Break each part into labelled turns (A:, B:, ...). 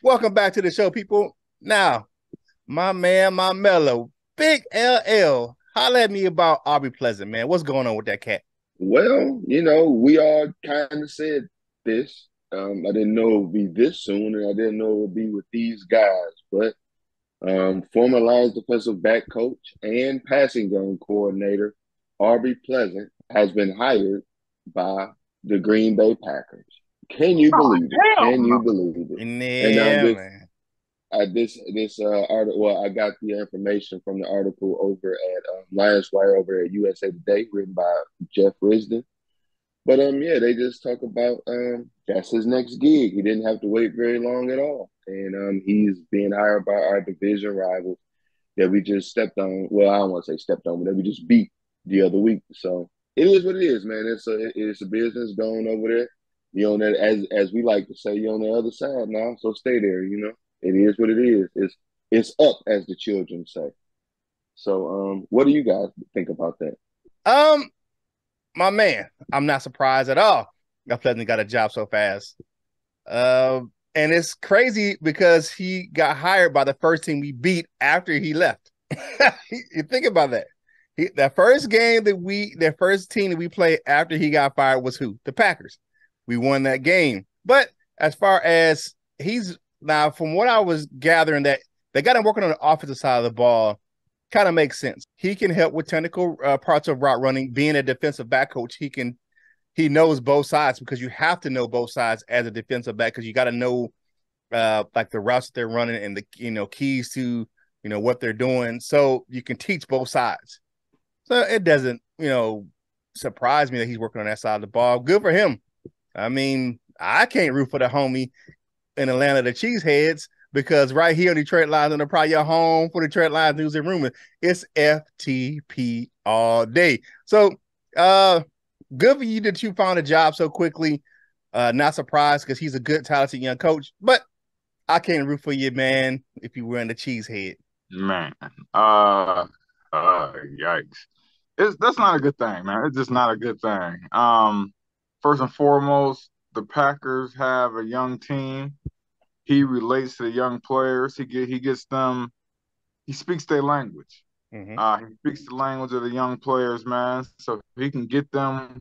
A: Welcome back to the show, people. Now, my man, my mellow, Big LL, holla at me about Aubrey Pleasant, man. What's going on with that cat?
B: Well, we all kind of said this. I didn't know it would be this soon, and I didn't know it would be with these guys. But former Lions defensive back coach and passing game coordinator Aubrey Pleasant has been hired by the Green Bay Packers. Can you
C: Oh,
B: believe it?
C: hell
B: Can you
C: no.
B: believe it? And
A: Yeah, man.
B: this article. Well, I got the information from the article over at Lions Wire over at USA Today, written by Jeff Risdon. But yeah, they just talk about that's his next gig. He didn't have to wait very long at all, and he's being hired by our division rivals that we just stepped on. Well, I don't want to say stepped on, but that we just beat the other week. So it is what it is, man. It's a business going over there. You on that as we like to say, you're on the other side now, so stay there. It is what it is. It's up, as the children say. So what do you guys think about that?
A: Um, my man, I'm not surprised at all. That Pleasant got a job so fast. And it's crazy because he got hired by the first team we beat after he left. You think about that. That first team that we played after he got fired was who? The Packers. We won that game. But as far as he's now, from what I was gathering, that they got him working on the offensive side of the ball, kind of makes sense. He can help with technical parts of route running. Being a defensive back coach, he knows both sides, because you have to know both sides as a defensive back, because you got to know like the routes that they're running and the keys to what they're doing, so you can teach both sides. So it doesn't surprise me that he's working on that side of the ball. Good for him. I mean, I can't root for the homie in Atlanta, the Cheeseheads, because right here on Detroit Lions, and probably your home for Detroit Lions news and rumors, it's FTP all day. So good for you that you found a job so quickly. Not surprised, because he's a good, talented young coach, but I can't root for you, man, if you were in the Cheesehead.
C: Man. Yikes. That's not a good thing, man. It's just not a good thing. First and foremost, the Packers have a young team. He relates to the young players. He gets them. He speaks their language.
A: Mm-hmm.
C: He speaks the language of the young players, man. So he can get them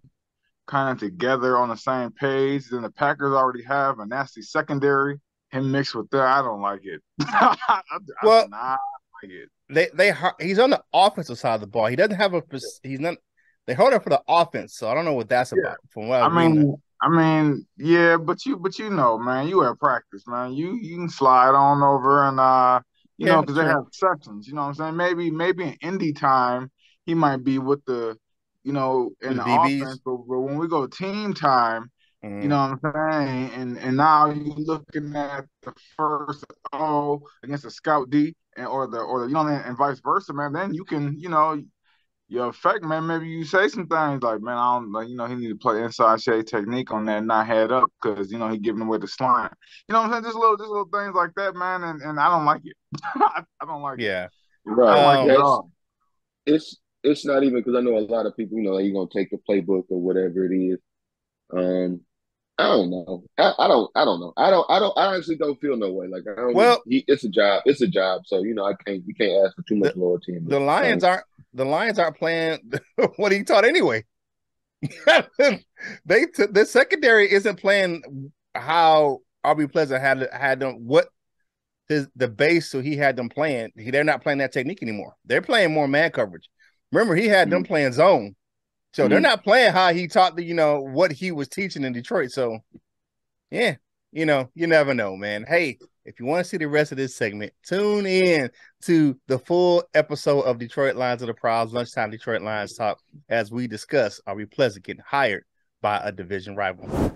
C: kind of together on the same page. Then the Packers already have a nasty secondary. Him mixed with that, I don't like it. I do
A: Well,
C: not like it.
A: he's on the offensive side of the ball. He doesn't have he's not. They hold him for the offense, so I don't know what that's
C: Yeah.
A: about. From what I
C: I
A: was reading,
C: mean, yeah, but know, man, you at practice, man. You can slide on over and
A: yeah,
C: because they
A: true.
C: have sections. You know what I'm saying? Maybe in indie time he might be with the,
A: With
C: in
A: the
C: the
A: DBs.
C: offense, but when we go team time, you
A: Mm.
C: know what I'm saying? And now you're looking at the first O against the scout D or the and vice versa, man. Then you can, your effect, man. Maybe you say some things like, man, I don't like, he need to play inside shade technique on that, not head up, because he giving away the slime. You know what I'm saying? Just little things like that, man. And I don't like it. I don't like it.
A: Yeah.
C: I don't
B: Right.
C: like it at
A: Um.
B: That's
C: all.
B: it's not even because I know a lot of people, like you're gonna take the playbook or whatever it is. Um, I don't know. I don't know. I honestly don't feel no way. Like I don't.
A: Well,
B: It's a job. It's a job. So I can't. We can't ask for too much
A: the
B: loyalty in
A: the
B: this.
A: Lions
B: So
A: aren't the Lions aren't playing what he taught anyway. The secondary isn't playing how Aubrey Pleasant had them. What the base, so he had them playing. They're not playing that technique anymore. They're playing more man coverage. Remember, he had them
B: mm,
A: playing zone. So they're
B: mm.
A: not playing how he taught what he was teaching in Detroit. So yeah, you never know, man. Hey, if you want to see the rest of this segment, tune in to the full episode of Detroit Lions of the Prowls, Lunchtime Detroit Lions Talk, as we discuss Aubrey Pleasant getting hired by a division rival.